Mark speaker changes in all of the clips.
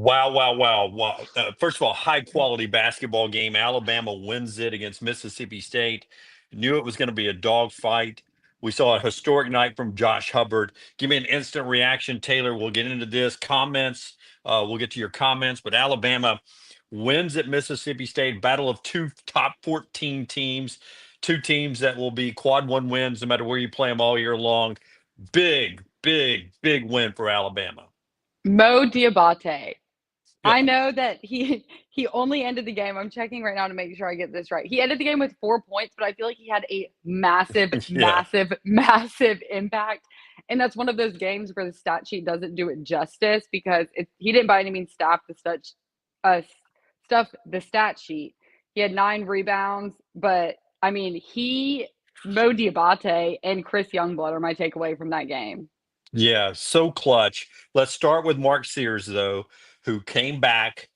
Speaker 1: Wow, wow, wow, wow. First of all, high quality basketball game. Alabama wins it against Mississippi State. Knew it was going to be a dogfight. We saw a historic night from Josh Hubbard. Give me an instant reaction, Taylor. We'll get into this. Comments. We'll get to your comments. But Alabama wins at Mississippi State. Battle of two top 14 teams. Two teams that will be quad one wins no matter where you play them all year long. Big, big, big win for Alabama.
Speaker 2: Mo Diabate.
Speaker 1: Yeah.
Speaker 2: I know that he only ended the game. I'm checking right now to make sure I get this right. He ended the game with 4 points, but I feel like he had a massive,
Speaker 1: Yeah.
Speaker 2: massive, massive impact. And that's one of those games where the stat sheet doesn't do it justice because he didn't by any means uh, stuff the stat sheet. He had 9 rebounds, but I mean Mo Diabate and Chris Youngblood are my takeaway from that game.
Speaker 1: Yeah, so clutch. Let's start with Mark Sears, though, who came back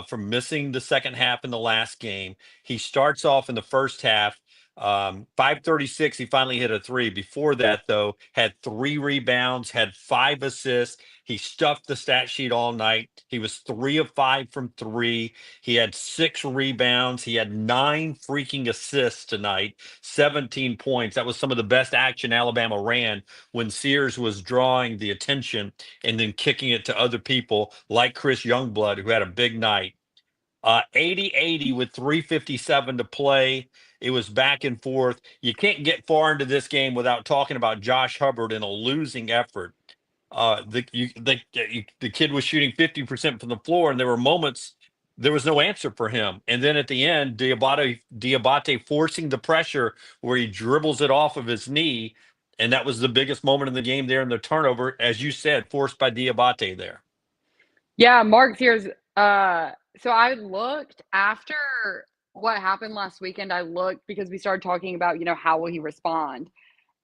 Speaker 1: from missing the second half in the last game. He starts off in the first half, 5:36. He finally hit a three. Before that, though, had 3 rebounds, had 5 assists. He stuffed the stat sheet all night. He was 3 of 5 from three. He had 6 rebounds. He had 9 freaking assists tonight, 17 points. That was some of the best action Alabama ran when Sears was drawing the attention and then kicking it to other people like Chris Youngblood, who had a big night. 80-80 with 3:57 to play. It was back and forth. You can't get far into this game without talking about Josh Hubbard in a losing effort. The kid was shooting 50% from the floor, and there were moments there was no answer for him. And then at the end, Diabate forcing the pressure where he dribbles it off of his knee, and that was the biggest moment in the game there in the turnover, as you said, forced by Diabate there.
Speaker 2: Yeah, Mark Sears. So I looked after what happened last weekend. I looked because we started talking about, how will he respond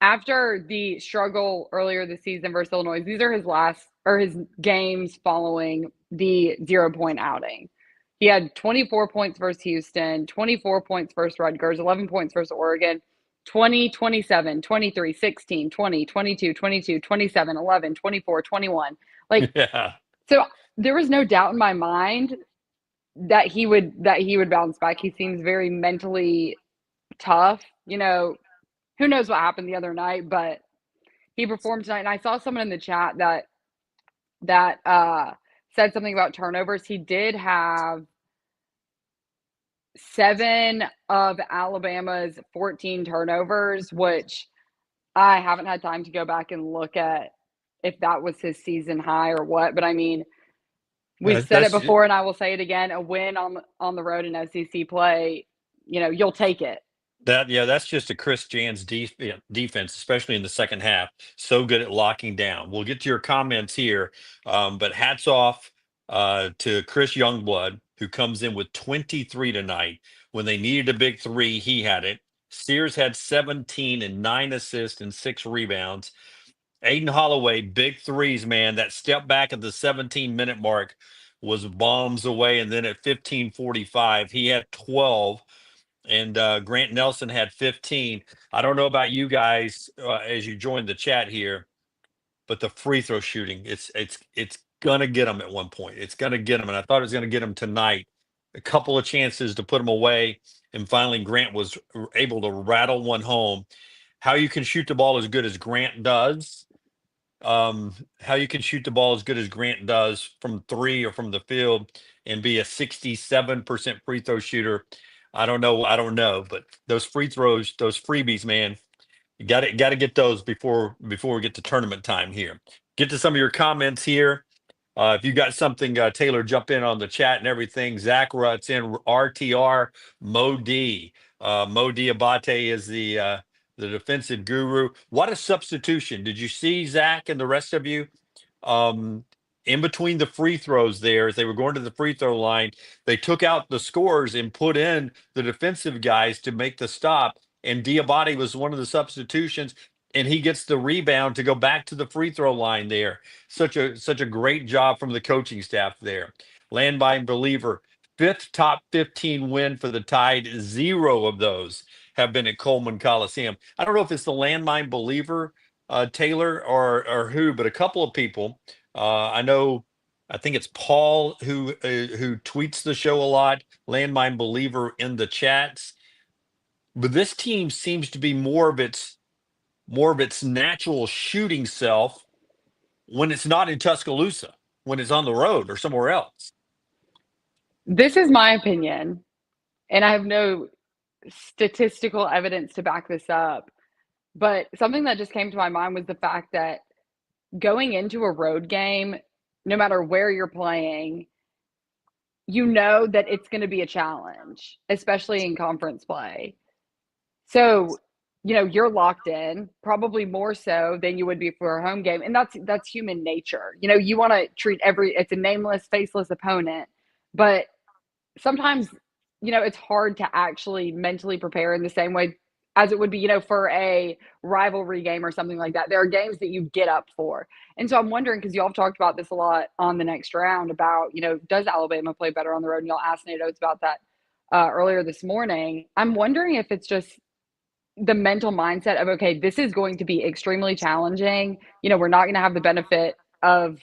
Speaker 2: after the struggle earlier this season versus Illinois. These are his games following the 0 point outing. He had 24 points versus Houston, 24 points versus Rutgers, 11 points versus Oregon, 20, 27, 23, 16, 20, 22, 22, 27, 11, 24, 21. Like,
Speaker 1: Yeah.
Speaker 2: so there was no doubt in my mind that he would bounce back. He seems very mentally tough. Who knows what happened the other night, but he performed tonight. And I saw someone in the chat that said something about turnovers. He did have 7 of Alabama's 14 turnovers, which I haven't had time to go back and look at if that was his season high or what. But I mean, we've said it
Speaker 1: That's
Speaker 2: before, and I will say it again: a win on the road in SEC play, you'll take it.
Speaker 1: that's just a Chris Jans defense, especially in the second half. So good at locking down. We'll get to your comments here, but hats off to Chris Youngblood, who comes in with 23 tonight. When they needed a big three, he had it. Sears had 17 and 9 assists and 6 rebounds. Aiden Holloway, big threes, man. That step back at the 17-minute mark was bombs away, and then at 15:45, he had 12 and Grant Nelson had 15. I don't know about you guys as you joined the chat here, but the free throw shooting, it's gonna get them at one point. It's gonna get them, and I thought it was gonna get them tonight. A couple of chances to put them away, and finally Grant was able to rattle one home. How you can shoot the ball as good as Grant does, how you can shoot the ball as good as Grant does from three or from the field and be a 67% free throw shooter. I don't know. I don't know, but those free throws, those freebies, man, you got to get those before we get to tournament time here. Get to some of your comments here. If you got something, Taylor, jump in on the chat and everything. Zach Ruts in RTR Mo D. Mo Diabate is the defensive guru. What a substitution! Did you see Zach and the rest of you? In between the free throws there, as they were going to the free throw line, they took out the scorers and put in the defensive guys to make the stop. And Diabate was one of the substitutions, and he gets the rebound to go back to the free throw line there. Such a great job from the coaching staff there. Landmine believer, fifth top 15 win for the Tide. 0 of those have been at Coleman Coliseum. I don't know if it's the landmine believer, Taylor, or who, but a couple of people. I know I think it's Paul who tweets the show a lot, landmine believer in the chats. But this team seems to be more of its natural shooting self when it's not in Tuscaloosa, when it's on the road or somewhere else.
Speaker 2: This is my opinion, and I have no statistical evidence to back this up. But something that just came to my mind was the fact that going into a road game, no matter where you're playing, you know that it's going to be a challenge, especially in conference play. So, you're locked in, probably more so than you would be for a home game. And that's human nature. You want to treat it's a nameless, faceless opponent, but sometimes, it's hard to actually mentally prepare in the same way as it would be, for a rivalry game or something like that. There are games that you get up for. And so I'm wondering, because y'all have talked about this a lot on the next round about, does Alabama play better on the road? And y'all asked Nate Oates about that earlier this morning. I'm wondering if it's just the mental mindset of, okay, this is going to be extremely challenging. We're not going to have the benefit of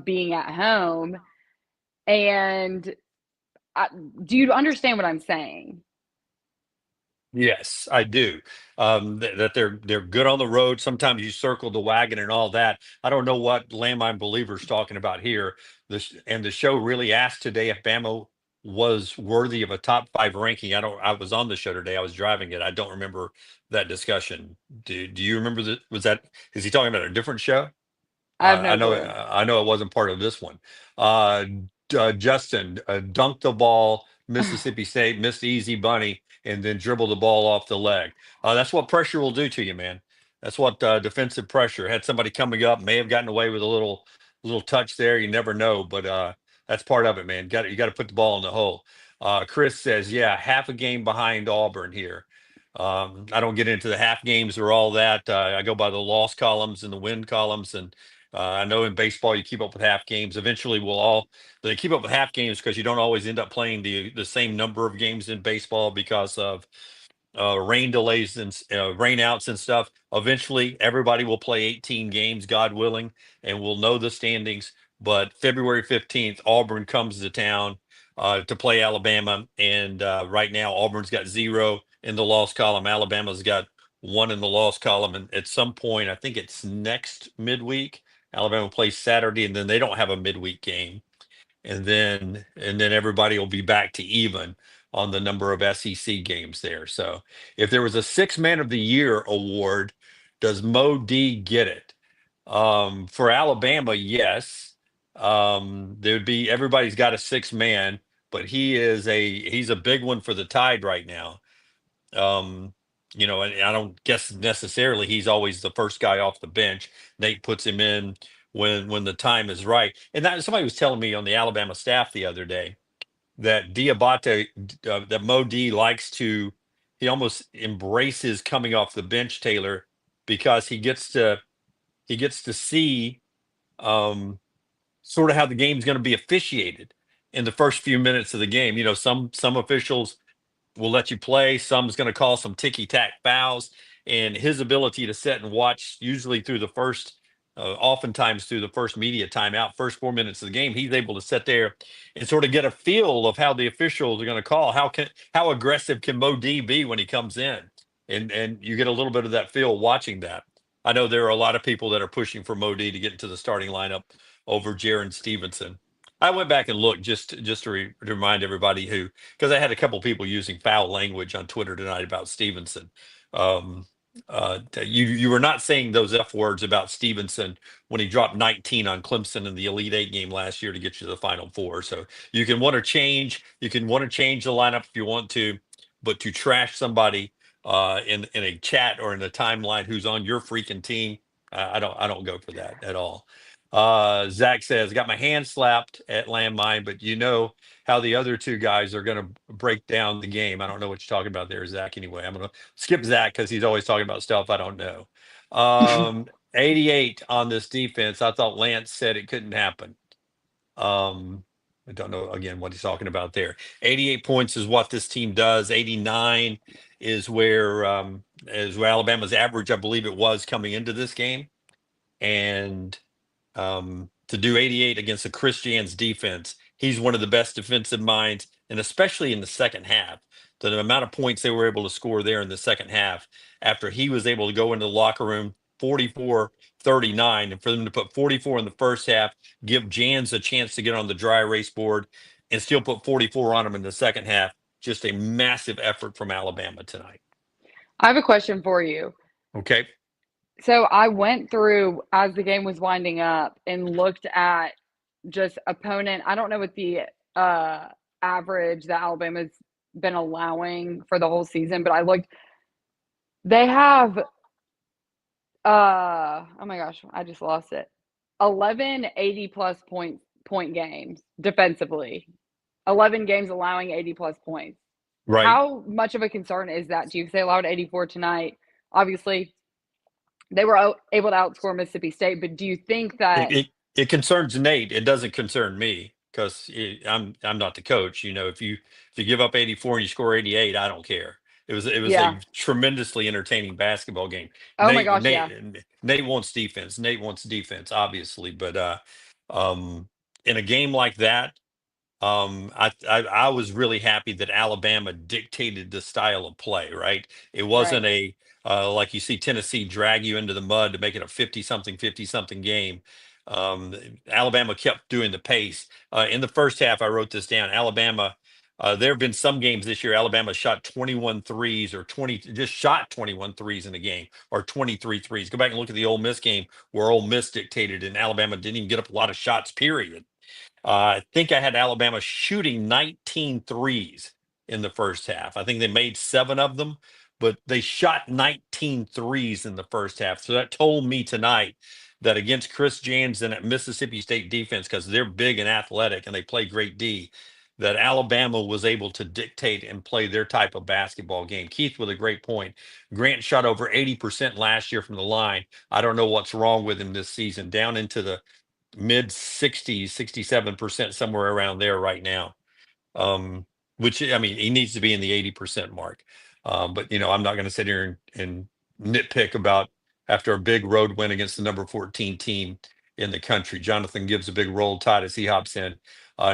Speaker 2: being at home. And do you understand what I'm saying?
Speaker 1: Yes, I do. That they're good on the road. Sometimes you circle the wagon and all that. I don't know what landmine believer's talking about here. The show really asked today if Bama was worthy of a top five ranking. I don't. I was on the show today. I was driving it. I don't remember that discussion. Do you remember that? Was that is he talking about a different show?
Speaker 2: I have
Speaker 1: I
Speaker 2: no
Speaker 1: know
Speaker 2: clue.
Speaker 1: I know it wasn't part of this one. Uh, Justin dunked the ball. Mississippi State missed the easy bunny and then dribbled the ball off the leg. That's what pressure will do to you, man. That's what defensive pressure. Had somebody coming up, may have gotten away with a little touch there. You never know, but that's part of it, man. You got to put the ball in the hole. Chris says, yeah, half a game behind Auburn here. I don't get into the half games or all that. I go by the loss columns and the win columns, and I know in baseball you keep up with half games. Eventually, they keep up with half games because you don't always end up playing the same number of games in baseball because of rain delays and rain outs and stuff. Eventually, everybody will play 18 games, God willing, and we'll know the standings. But February 15th, Auburn comes to town to play Alabama, and right now Auburn's got 0 in the loss column. Alabama's got 1 in the loss column, and at some point, I think it's next midweek. Alabama plays Saturday, and then they don't have a midweek game, and then everybody will be back to even on the number of SEC games there. So if there was a six man of the year award, does Mo D get it? For Alabama, yes. There would be everybody's got a six man, but he's a big one for the Tide right now. Um, and I don't guess necessarily he's always the first guy off the bench. Nate puts him in when the time is right. And that somebody was telling me on the Alabama staff the other day that that Mo D likes to, he almost embraces coming off the bench, Taylor, because he gets to see um, sort of how the game's going to be officiated in the first few minutes of the game. Some officials will let you play. Some's going to call some ticky tack fouls, and his ability to sit and watch, usually oftentimes through the first media timeout, first 4 minutes of the game, he's able to sit there and sort of get a feel of how the officials are going to call. How aggressive can Mo D be when he comes in, and you get a little bit of that feel watching that. I know there are a lot of people that are pushing for Mo D to get into the starting lineup over Jaron Stevenson. I went back and looked just to remind everybody because I had a couple people using foul language on Twitter tonight about Stevenson. Um, you were not saying those F words about Stevenson when he dropped 19 on Clemson in the Elite Eight game last year to get you to the Final Four. So you can want to change the lineup if you want to, but to trash somebody in a chat or in a timeline who's on your freaking team, I don't go for that at all. Zach says, got my hand slapped at landmine, but you know how the other two guys are going to break down the game. I don't know what you're talking about there, Zach. Anyway, I'm going to skip Zach because he's always talking about stuff I don't know. 88 on this defense. I thought Lance said it couldn't happen. Um, I don't know again what he's talking about there. 88 points is what this team does. 89 is where Alabama's average, I believe it was coming into this game. And to do 88 against a Chris Jans defense. He's one of the best defensive minds, and especially in the second half. The amount of points they were able to score there in the second half after he was able to go into the locker room 44-39, and for them to put 44 in the first half, give Jans a chance to get on the dry erase board and still put 44 on him in the second half. Just a massive effort from Alabama tonight.
Speaker 2: I have a question for you.
Speaker 1: Okay.
Speaker 2: So I went through as the game was winding up and looked at just opponent. I don't know what the uh, average that Alabama's been allowing for the whole season, but I looked. They have oh my gosh, I just lost it. 11 80+ point games defensively. 11 games allowing 80+ points.
Speaker 1: Right.
Speaker 2: How much of a concern is that to you? Because they allowed 84 tonight. Obviously, they were able to outscore Mississippi State, but do you think that
Speaker 1: It concerns Nate. It doesn't concern me because I'm not the coach. If you give up 84 and you score 88, I don't care. It was
Speaker 2: yeah.
Speaker 1: a tremendously entertaining basketball game.
Speaker 2: Oh my gosh, yeah.
Speaker 1: Nate wants defense. Nate wants defense, obviously, but in a game like that, I was really happy that Alabama dictated the style of play, right? It wasn't
Speaker 2: Right.
Speaker 1: a like you see Tennessee drag you into the mud to make it a 50-something game. Um, Alabama kept doing the pace. In the first half, I wrote this down. Alabama, there have been some games this year, Alabama shot 21 threes or 20, just shot 21 threes in the game or 23 threes. Go back and look at the Ole Miss game where Ole Miss dictated and Alabama didn't even get up a lot of shots, period. I think I had Alabama shooting 19 threes in the first half. I think they made 7 of them, but they shot 19 threes in the first half. So that told me tonight that against Chris Jans and at Mississippi State defense, because they're big and athletic and they play great D, that Alabama was able to dictate and play their type of basketball game. Keith with a great point. Grant shot over 80% last year from the line. I don't know what's wrong with him this season, down into the mid 60s, 67%, somewhere around there right now. Which I mean, he needs to be in the 80% mark. But I'm not going to sit here and nitpick about after a big road win against the number 14 team in the country. Jonathan gives a big roll tide as he hops in.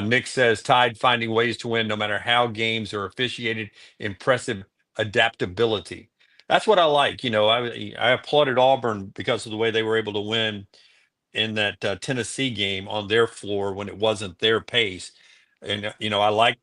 Speaker 1: Nick says Tide finding ways to win no matter how games are officiated. Impressive adaptability. That's what I like. I applauded Auburn because of the way they were able to win in that Tennessee game on their floor when it wasn't their pace. And I like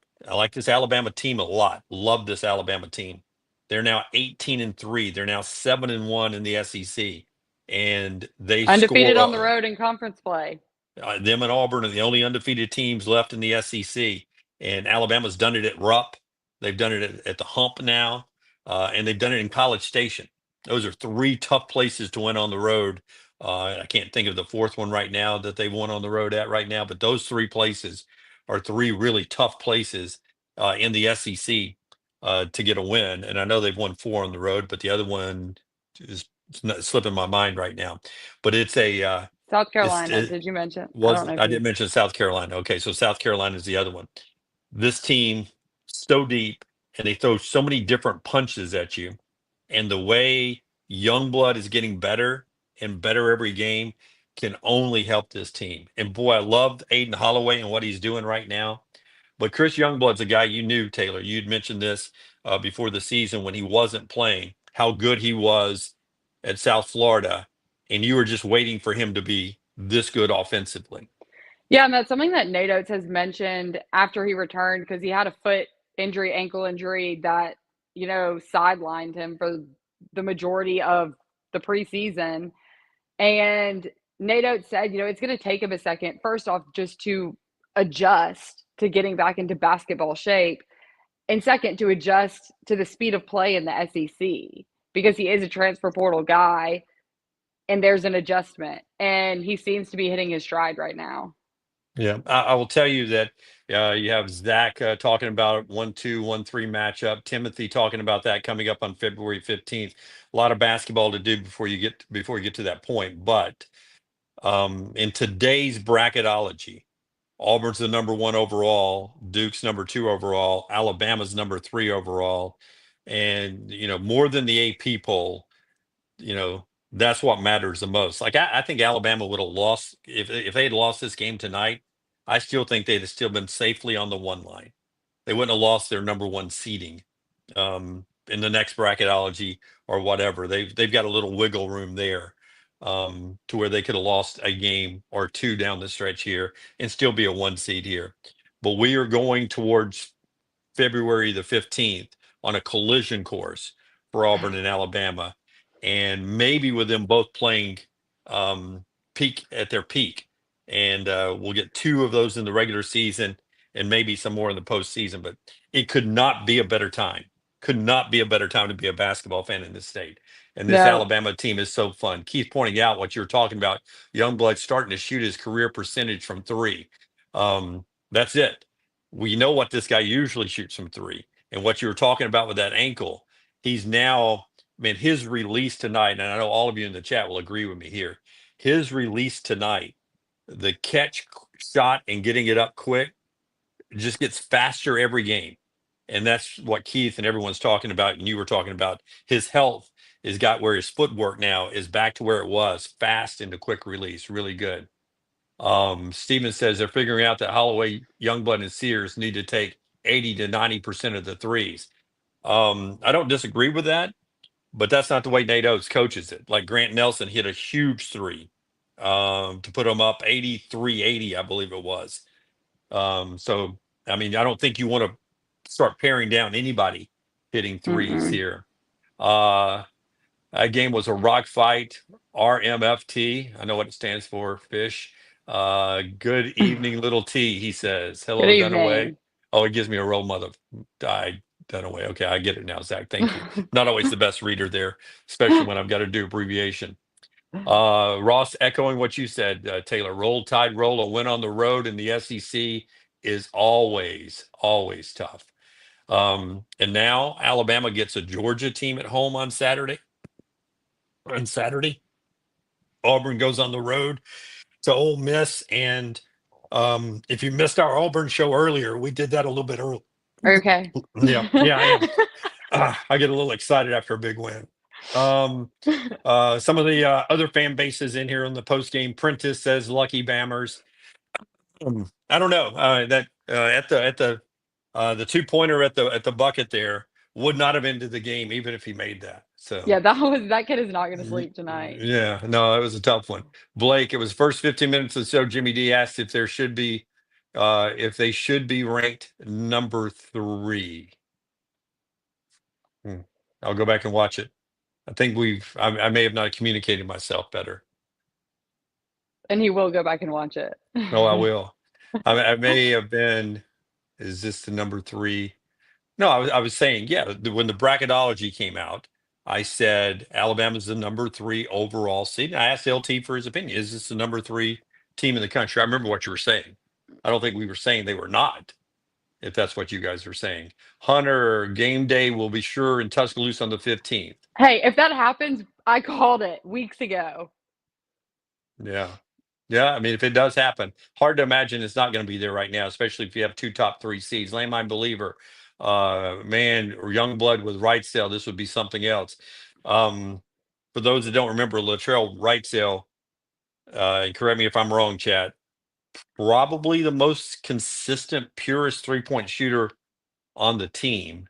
Speaker 1: this Alabama team a lot. Love this Alabama team. They're now 18-3. They're now 7-1 in the SEC, and they
Speaker 2: Undefeated
Speaker 1: score.
Speaker 2: on the road in conference play.
Speaker 1: Them and Auburn are the only undefeated teams left in the SEC, and Alabama's done it at Rupp. They've done it at the Hump now, and they've done it in College Station. Those are 3 tough places to win on the road. I can't think of the 4th one right now that they won on the road at right now, but those 3 places are 3 really tough places in the SEC to get a win. And I know they've won 4 on the road, but the other one is slipping my mind right now. But it's a
Speaker 2: South
Speaker 1: it's
Speaker 2: Carolina,
Speaker 1: it
Speaker 2: did you mention? I
Speaker 1: was
Speaker 2: don't know if
Speaker 1: I
Speaker 2: you
Speaker 1: did mention South Carolina. Okay, so South Carolina is the other one. This team so deep and they throw so many different punches at you. And the way Youngblood is getting better and better every game can only help this team. And boy, I loved Aiden Holloway and what he's doing right now. But Chris Youngblood's a guy you knew, Taylor. You'd mentioned this before the season when he wasn't playing, how good he was at South Florida. And you were just waiting for him to be this good offensively.
Speaker 2: Yeah, and that's something that Nate Oates has mentioned after he returned because he had a foot injury, ankle injury that, sidelined him for the majority of the preseason. And Nate Oates said, it's going to take him a second, first off, just to adjust to getting back into basketball shape. And second, to adjust to the speed of play in the SEC because he is a transfer portal guy and there's an adjustment. And he seems to be hitting his stride right now.
Speaker 1: Yeah, I will tell you that you have Zach talking about 1-2, 1-3 matchup. Timothy talking about that coming up on February 15th. A lot of basketball to do before you get to that point. But in today's bracketology, Auburn's the number 1 overall, Duke's number 2 overall, Alabama's number 3 overall, and more than the AP poll, you know That's what matters the most. Like I think Alabama would have lost if they had lost this game tonight. I still think they'd have still been safely on the one line. They wouldn't have lost their number one seeding in the next bracketology or whatever. They've got a little wiggle room there to where they could have lost a game or two down the stretch here and still be a one seed here. But we are going towards February the 15th on a collision course for Auburn and Alabama. And maybe with them both playing um, peak at their peak. And we'll get two of those in the regular season and maybe some more in the postseason. But it could not be a better time. Could not be a better time to be a basketball fan in this state. And this
Speaker 2: No.
Speaker 1: Alabama team is so fun. Keith pointing out what you're talking about. Youngblood starting to shoot his career percentage from three. That's it. We know what this guy usually shoots from three. And what you were talking about with that ankle, he's now, man, his release tonight, and I know all of you in the chat will agree with me here. His release tonight, the catch shot and getting it up quick just gets faster every game. And that's what Keith and everyone's talking about. And you were talking about his health is got where his footwork now is back to where it was, fast into quick release. Really good. Steven says they're figuring out that Holloway, Youngblood, and Sears need to take 80 to 90% of the threes. I don't disagree with that, but that's not the way Nate Oates coaches it. Like Grant Nelson hit a huge three to put them up 83-80, I believe it was. So, I mean, I don't think you want to start paring down anybody hitting threes
Speaker 2: Mm-mm.
Speaker 1: here. That game was a rock fight. RMFT. I know what it stands for. Fish. Good evening, little T. He says,
Speaker 2: Good
Speaker 1: "Hello, Dunaway."
Speaker 2: evening.
Speaker 1: Oh, it gives me a roll mother. I Dunaway. Okay, I get it now, Zach. Thank you. Not always the best reader there, especially when I've got to do abbreviation. Ross, echoing what you said, Taylor. Roll Tide, roll a win on the road in the SEC is always tough. And now Alabama gets a Georgia team at home on Saturday. On Saturday, Auburn goes on the road to Ole Miss, and if you missed our Auburn show earlier, we did that a little bit early.
Speaker 2: Okay.
Speaker 1: Yeah, I am. I get a little excited after a big win. Some of the other fan bases in here on the post game. Prentice says, "Lucky Bammers." I don't know that the 2-pointer at the bucket there would not have ended the game even if he made that. So.
Speaker 2: Yeah, that kid is not going to sleep tonight.
Speaker 1: Yeah, no, it was a tough one. Blake, it was first 15 minutes or so. Jimmy D asked if there should be, if they should be ranked number 3. Hmm. I'll go back and watch it. I think I may have not communicated myself better.
Speaker 2: And he will go back and watch it.
Speaker 1: No, I will. I may have been, is this the number 3? No, I was saying, yeah, when the bracketology came out, I said Alabama's the number 3 overall seed. I asked LT for his opinion. Is this the number 3 team in the country? I remember what you were saying. I don't think we were saying they were not, if that's what you guys were saying. Hunter, game day will be sure in Tuscaloosa on the 15th.
Speaker 2: Hey, if that happens, I called it weeks ago.
Speaker 1: Yeah. Yeah, I mean, if it does happen, hard to imagine it's not going to be there right now, especially if you have 2 top 3 seeds. Landmine Believer, man, or Youngblood with Wrightsdale, this would be something else. For those that don't remember, Latrell Wrightsdale, and correct me if I'm wrong, Chad, probably the most consistent, purest 3-point shooter on the team.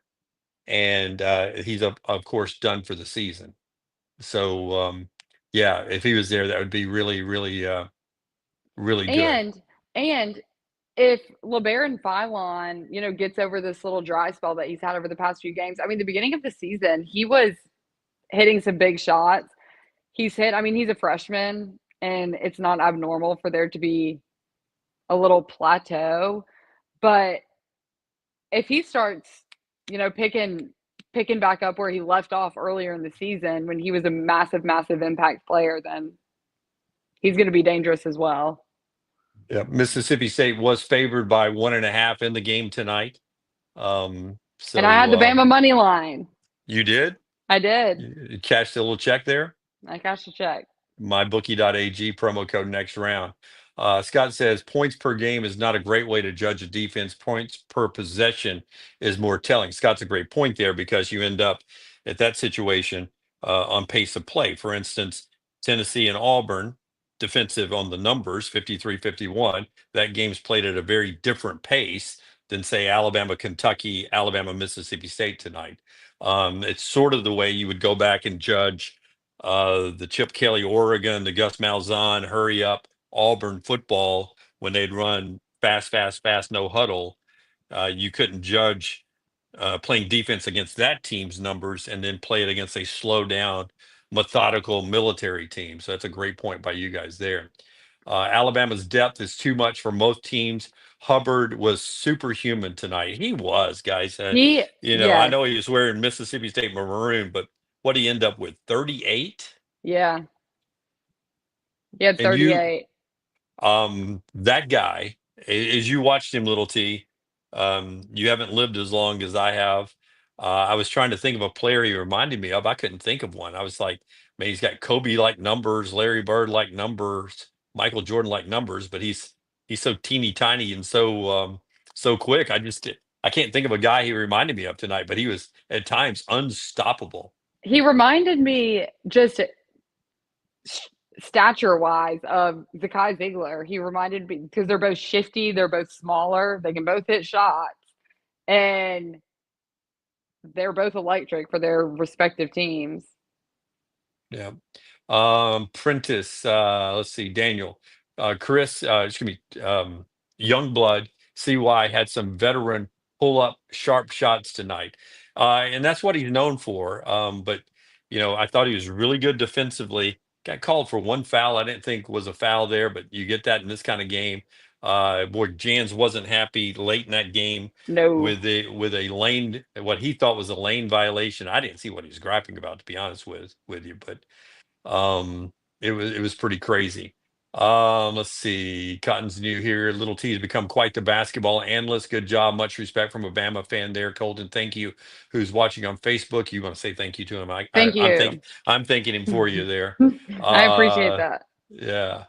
Speaker 1: And he's, of course, done for the season. So, yeah, if he was there, that would be really, really, really good.
Speaker 2: And if LeBaron Philon, gets over this little dry spell that he's had over the past few games, I mean, the beginning of the season, he was hitting some big shots. He's a freshman, and it's not abnormal for there to be a little plateau. But if he starts, picking back up where he left off earlier in the season when he was a massive, massive impact player, then he's going to be dangerous as well.
Speaker 1: Yeah, Mississippi State was favored by 1.5 in the game tonight.
Speaker 2: And I had the Bama money line.
Speaker 1: You did?
Speaker 2: I did.
Speaker 1: You cashed a little check there?
Speaker 2: I cashed a check.
Speaker 1: MyBookie.ag promo code next round. Scott says points per game is not a great way to judge a defense. Points per possession is more telling. Scott's a great point there because you end up at that situation on pace of play. For instance, Tennessee and Auburn, defensive on the numbers, 53-51. That game's played at a very different pace than, say, Alabama, Kentucky, Alabama, Mississippi State tonight. It's sort of the way you would go back and judge the Chip Kelly, Oregon, the Gus Malzahn, hurry up Auburn football when they'd run fast, fast, fast, no huddle. You couldn't judge playing defense against that team's numbers and then play it against a slow down, methodical military team. So that's a great point by you guys there. Alabama's depth is too much for most teams. Hubbard was superhuman tonight. He was, guys. I
Speaker 2: Yes,
Speaker 1: know he was wearing Mississippi State maroon, but what he end up with 38?
Speaker 2: yeah, he had
Speaker 1: And you
Speaker 2: 38.
Speaker 1: That guy, as you watched him, little T, you haven't lived as long as I have. I was trying to think of a player he reminded me of. I couldn't think of one. I was like, man, he's got Kobe like numbers, Larry Bird like numbers, Michael Jordan like numbers, but he's so teeny tiny and so quick. I can't think of a guy he reminded me of tonight, but he was at times unstoppable.
Speaker 2: He reminded me just stature wise of Zakai Ziegler. He reminded me because they're both shifty, they're both smaller, they can both hit shots, and they're both electric for their respective teams.
Speaker 1: Yeah. Prentice, let's see, Daniel, Chris, excuse me, Youngblood, CY had some veteran pull up sharp shots tonight. And that's what he's known for. But, I thought he was really good defensively. Got called for one foul I didn't think was a foul there, but you get that in this kind of game. Boy, Jans wasn't happy late in that game
Speaker 2: No,
Speaker 1: with a lane, what he thought was a lane violation. I didn't see what he was griping about, to be honest with you, but um, it was pretty crazy. Let's see. Cotton's new here. Little T has become quite the basketball analyst. Good job. Much respect from a Bama fan there, Colton. Thank you. Who's watching on Facebook? You want to say thank you to him?
Speaker 2: thank you.
Speaker 1: I'm thanking him for you there.
Speaker 2: I appreciate
Speaker 1: Uh,
Speaker 2: that.
Speaker 1: yeah.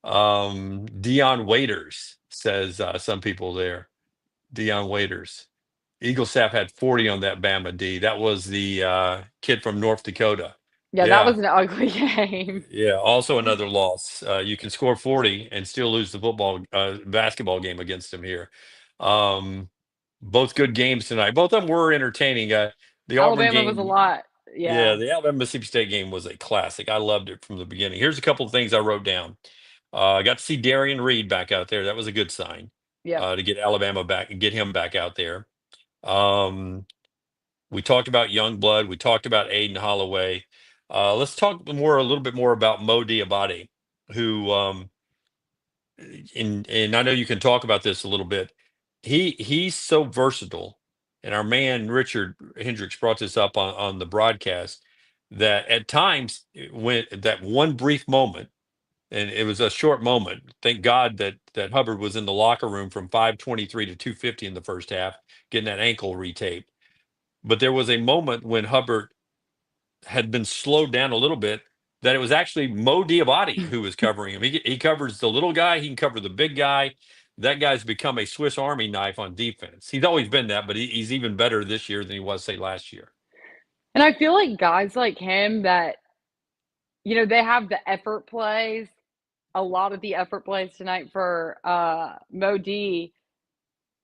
Speaker 1: Dion Waiters says some people there. Dion Waiters. Eagle Staff had 40 on that Bama D. That was the kid from North Dakota.
Speaker 2: Yeah, that
Speaker 1: Yeah.
Speaker 2: was an ugly game.
Speaker 1: Yeah, also another loss. You can score 40 and still lose the basketball game against them here. Um, both good games tonight. Both of them were entertaining. The Auburn
Speaker 2: Alabama was a
Speaker 1: game,
Speaker 2: lot.
Speaker 1: yeah,
Speaker 2: Yeah,
Speaker 1: the Alabama Mississippi State game was a classic. I loved it from the beginning. Here's a couple of things I wrote down. I got to see Darian Reed back out there. That was a good sign
Speaker 2: yep.
Speaker 1: to get Alabama back and get him back out there. Um, we talked about Youngblood. We talked about Aiden Holloway. Let's talk a little bit more about Mo Diabate, who, and I know you can talk about this a little bit. He's so versatile, and our man Richard Hendricks brought this up on the broadcast that at times when that one brief moment, and it was a short moment. Thank God that Hubbard was in the locker room from 5:23 to 2:50 in the first half, getting that ankle retaped. But there was a moment when Hubbard had been slowed down a little bit, that it was actually Mo Diabate who was covering him. He covers the little guy. He can cover the big guy. That guy's become a Swiss Army knife on defense. He's always been that, but he's even better this year than he was, say, last year.
Speaker 2: And I feel like guys like him that, they have the effort plays, a lot of the effort plays tonight for Mo D.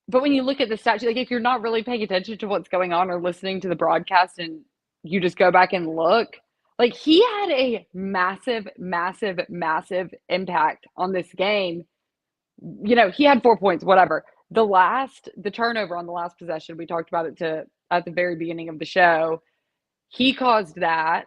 Speaker 2: But when you look at the stats, like if you're not really paying attention to what's going on or listening to the broadcast and you just go back and look, like he had a massive, massive, massive impact on this game. He had 4 points, whatever. The turnover on the last possession, we talked about it at the very beginning of the show. He caused that.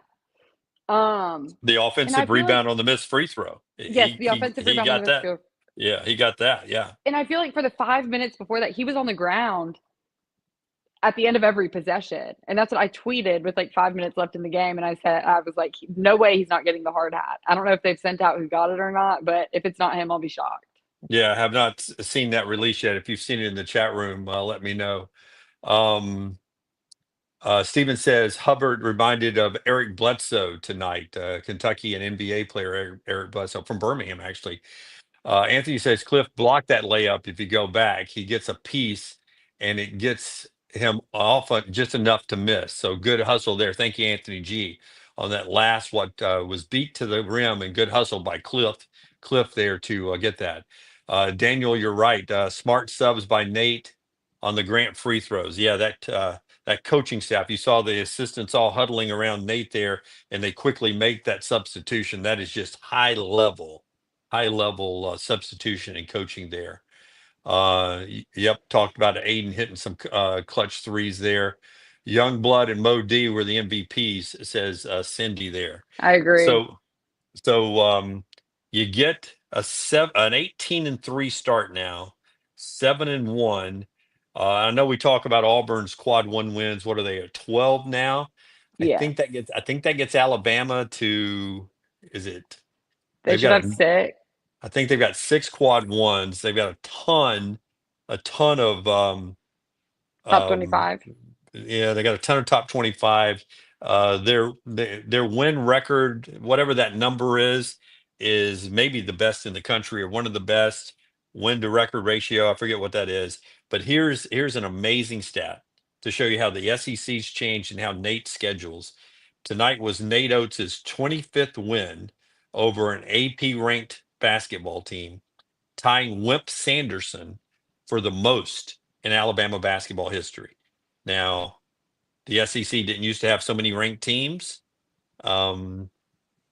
Speaker 1: The
Speaker 2: And I
Speaker 1: offensive
Speaker 2: feel like,
Speaker 1: rebound on the missed free throw.
Speaker 2: yes,
Speaker 1: He
Speaker 2: the
Speaker 1: he
Speaker 2: offensive
Speaker 1: he
Speaker 2: rebound on
Speaker 1: got
Speaker 2: the missed
Speaker 1: that.
Speaker 2: field.
Speaker 1: Yeah, he got that. Yeah.
Speaker 2: And I feel like for the 5 minutes before that, he was on the ground at the end of every possession. And that's what I tweeted with like 5 minutes left in the game. And I was like, no way he's not getting the hard hat. I don't know if they've sent out who got it or not, but if it's not him, I'll be shocked.
Speaker 1: Yeah, I have not seen that release yet. If you've seen it in the chat room, let me know. Um, Steven says Hubbard reminded of Eric Bledsoe tonight, Kentucky and NBA player Eric Bledsoe from Birmingham, actually. Anthony says Cliff blocked that layup. If you go back, he gets a piece and it gets him off just enough to miss. So good hustle there. Thank you, Anthony G. on that last what was beat to the rim, and good hustle by Cliff there to get that. Daniel, you're right. Smart subs by Nate on the Grant free throws. Yeah, that coaching staff. You saw the assistants all huddling around Nate there, and they quickly make that substitution. That is just high level substitution and coaching there. Yep, talked about Aiden hitting some clutch threes there. Youngblood and Mo D were the MVPs, says Cindy there.
Speaker 2: I agree.
Speaker 1: So so you get an 18-3 start now, 7-1. I know we talk about Auburn's quad one wins. What are they at 12 now?
Speaker 2: Yes.
Speaker 1: I think that gets Alabama to, is it,
Speaker 2: They
Speaker 1: they've
Speaker 2: should
Speaker 1: got
Speaker 2: have
Speaker 1: a,
Speaker 2: six,
Speaker 1: I think they've got 6 quad 1s. They've got a ton of
Speaker 2: top
Speaker 1: um,
Speaker 2: 25.
Speaker 1: yeah, they got a ton of top 25. Their win record, whatever that number is maybe the best in the country or one of the best. Win to record ratio, I forget what that is. But here's an amazing stat to show you how the SEC's changed and how Nate schedules. Tonight was Nate Oates' 25th win over an AP ranked basketball team, tying Wimp Sanderson for the most in Alabama basketball history. Now, the SEC didn't used to have so many ranked teams. Um,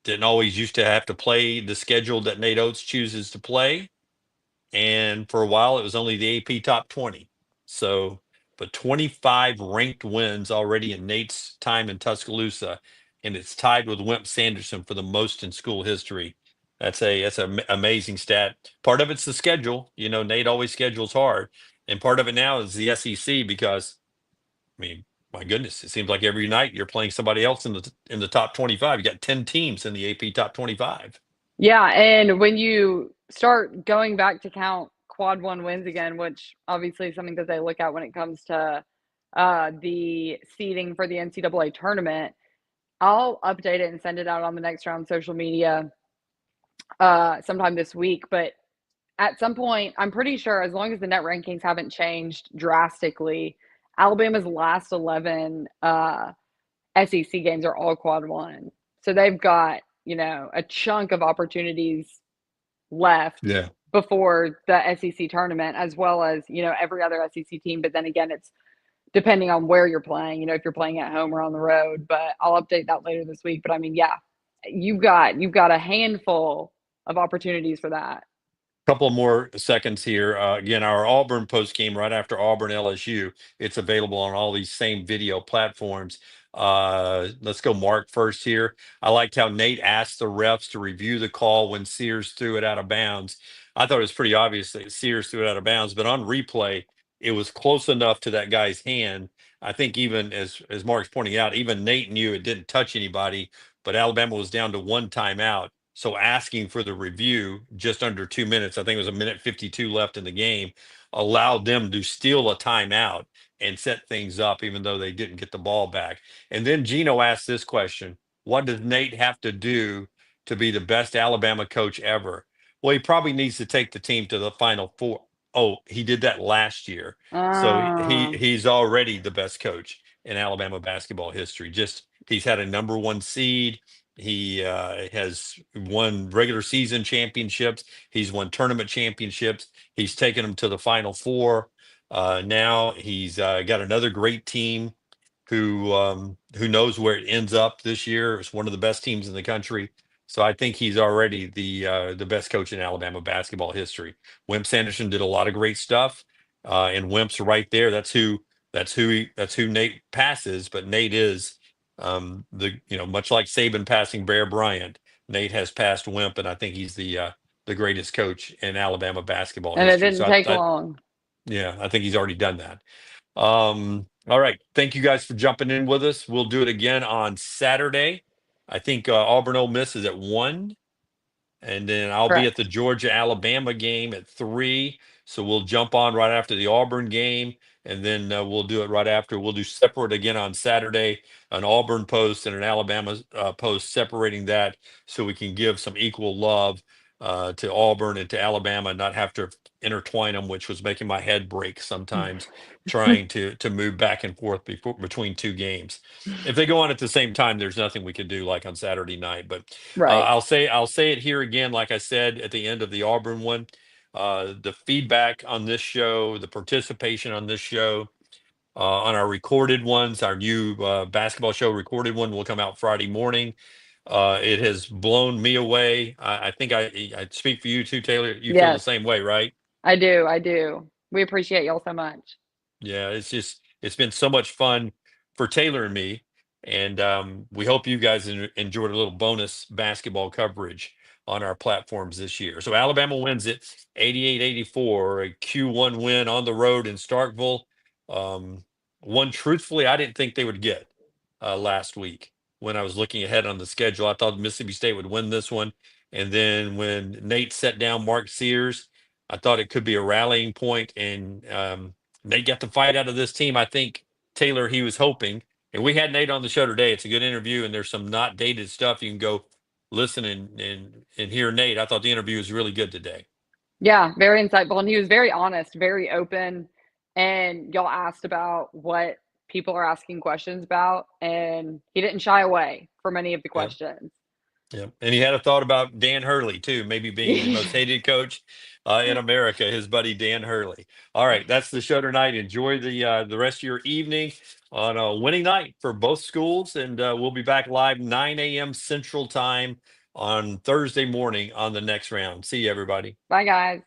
Speaker 1: didn't always used to have to play the schedule that Nate Oates chooses to play. And for a while, it was only the AP top 20. So, but 25 ranked wins already in Nate's time in Tuscaloosa, and it's tied with Wimp Sanderson for the most in school history. That's an amazing stat. Part of it's the schedule. You know, Nate always schedules hard, and part of it now is the SEC because, I mean, my goodness, it seems like every night you're playing somebody else in the top 25. You got 10 teams in the AP top 25.
Speaker 2: Yeah, and when you start going back to count quad one wins again, which obviously is something that they look at when it comes to the seeding for the NCAA tournament, I'll update it and send it out on the next round social media sometime this week. But at some point, I'm pretty sure as long as the net rankings haven't changed drastically, Alabama's last 11 SEC games are all quad one. So they've got, a chunk of opportunities left
Speaker 1: Yeah.
Speaker 2: before the SEC tournament, as well as, every other SEC team. But then again, it's depending on where you're playing, if you're playing at home or on the road. But I'll update that later this week. But I mean, yeah, you've got a handful of opportunities for that.
Speaker 1: Couple more seconds here. Again, our Auburn post game right after Auburn LSU. It's available on all these same video platforms. Let's go Mark first here. I liked how Nate asked the refs to review the call when Sears threw it out of bounds. I thought it was pretty obvious that Sears threw it out of bounds, but on replay, it was close enough to that guy's hand. I think even as Mark's pointing out, even Nate knew it didn't touch anybody, but Alabama was down to one timeout. So asking for the review just under 2 minutes, I think it was a minute 52 left in the game, allowed them to steal a timeout and set things up, even though they didn't get the ball back. And then Gino asked this question: what does Nate have to do to be the best Alabama coach ever? Well, he probably needs to take the team to the Final Four. Oh, he did that last year. So
Speaker 2: Um,
Speaker 1: he's already the best coach in Alabama basketball history. Just he's had a number one seed. He has won regular season championships. He's won tournament championships. He's taken them to the Final Four. Now he's got another great team who knows where it ends up this year. It's one of the best teams in the country. So I think he's already the best coach in Alabama basketball history. Wimp Sanderson did a lot of great stuff, and Wimp's right there. That's who Nate passes. But Nate is much like Saban passing Bear Bryant. Nate has passed Wimp, and I think he's the greatest coach in Alabama basketball
Speaker 2: and it
Speaker 1: history.
Speaker 2: didn't
Speaker 1: So
Speaker 2: take long.
Speaker 1: yeah, I think he's already done that. All right. Thank you guys for jumping in with us. We'll do it again on Saturday. I think Auburn Ole Miss is at 1, and then I'll be at the
Speaker 2: Correct.
Speaker 1: Georgia Alabama game at 3. So we'll jump on right after the Auburn game, and then we'll do it right after. We'll do separate again on Saturday, an Auburn post and an Alabama post, separating that so we can give some equal love to Auburn and to Alabama, and not have to intertwine them, which was making my head break sometimes trying to move back and forth between two games. If they go on at the same time, there's nothing we can do like on Saturday night. But
Speaker 2: Right.
Speaker 1: I'll say it here again, like I said at the end of the Auburn one. The feedback on this show, the participation on this show, on our recorded ones, our new basketball show recorded one will come out Friday morning. It has blown me away. I think I speak for you too, Taylor. You feel the
Speaker 2: Yes,
Speaker 1: same way, right?
Speaker 2: I do. I do. We appreciate y'all so much.
Speaker 1: Yeah, it's been so much fun for Taylor and me, and we hope you guys enjoyed a little bonus basketball coverage on our platforms this year. So Alabama wins it 88-84, a Q1 win on the road in Starkville. Um, One truthfully I didn't think they would get last week when I was looking ahead on the schedule. I thought Mississippi State would win this one, and then when Nate set down Mark Sears, I thought it could be a rallying point, and Nate got the fight out of this team. I think Taylor, he was hoping, and we had Nate on the show today. It's a good interview, and there's some not dated stuff. You can go listen and hear Nate. I thought the interview was really good today.
Speaker 2: Yeah, very insightful, and he was very honest, very open, and y'all asked about what people are asking questions about, and he didn't shy away from any of the
Speaker 1: Yep.
Speaker 2: questions.
Speaker 1: Yep. And he had a thought about Dan Hurley too, maybe being the most hated coach in America, his buddy Dan Hurley. All right, that's the show tonight. Enjoy the rest of your evening on a winning night for both schools, and we'll be back live 9 a.m. Central Time on Thursday morning on the next round. See you, everybody.
Speaker 2: Bye, guys.